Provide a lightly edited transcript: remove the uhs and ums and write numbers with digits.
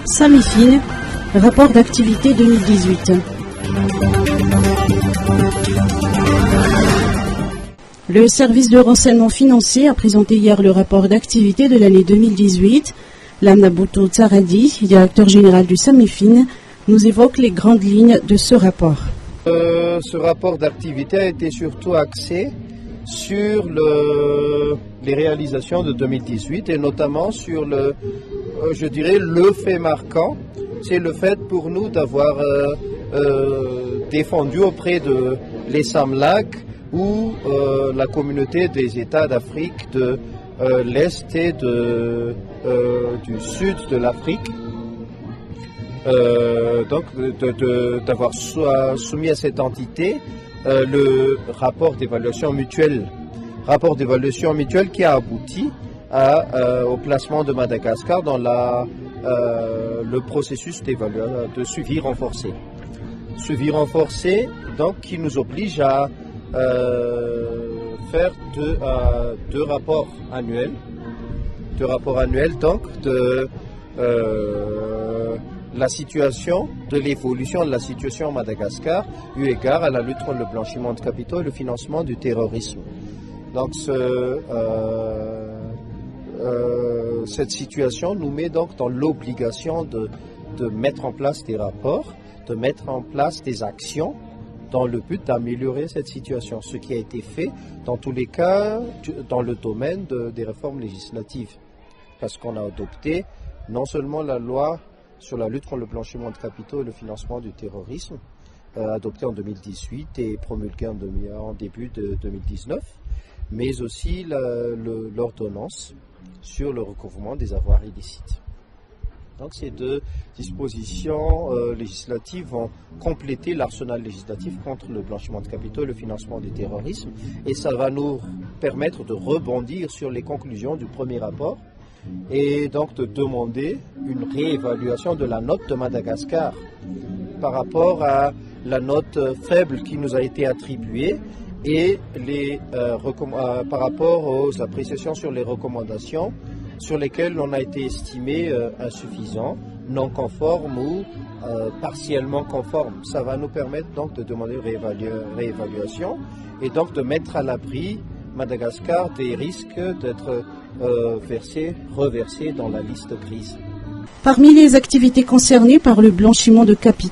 Samifine, rapport d'activité 2018. Le service de renseignement financier a présenté hier le rapport d'activité de l'année 2018. Lamna Boutou Tsaradi, directeur général du Samifine, nous évoque les grandes lignes de ce rapport. Ce rapport d'activité a été surtout axé sur les réalisations de 2018 et notamment sur le fait marquant, c'est le fait pour nous d'avoir défendu auprès de l'ESAMLAC ou la communauté des États d'Afrique de l'Est et du Sud de l'Afrique, d'avoir soumis à cette entité le rapport d'évaluation mutuelle qui a abouti au placement de Madagascar dans le processus de suivi renforcé. Suivi renforcé, donc, qui nous oblige à faire deux rapports annuels. Deux rapports annuels, donc, de la situation, de l'évolution de la situation à Madagascar, eu égard à la lutte contre le blanchiment de capitaux et le financement du terrorisme. Donc, cette situation nous met donc dans l'obligation de mettre en place des rapports, de mettre en place des actions dans le but d'améliorer cette situation, ce qui a été fait dans tous les cas dans le domaine des réformes législatives, parce qu'on a adopté non seulement la loi sur la lutte contre le blanchiment de capitaux et le financement du terrorisme, adoptée en 2018 et promulguée en début de 2019, mais aussi l'ordonnance sur le recouvrement des avoirs illicites. Donc ces deux dispositions législatives vont compléter l'arsenal législatif contre le blanchiment de capitaux et le financement du terrorisme, et ça va nous permettre de rebondir sur les conclusions du premier rapport et donc de demander une réévaluation de la note de Madagascar par rapport à la note faible qui nous a été attribuée et par rapport aux appréciations sur les recommandations sur lesquelles on a été estimé insuffisant, non conforme ou partiellement conforme. Ça va nous permettre donc de demander une réévaluation et donc de mettre à l'abri Madagascar des risques d'être reversé dans la liste grise. Parmi les activités concernées par le blanchiment de capitaux,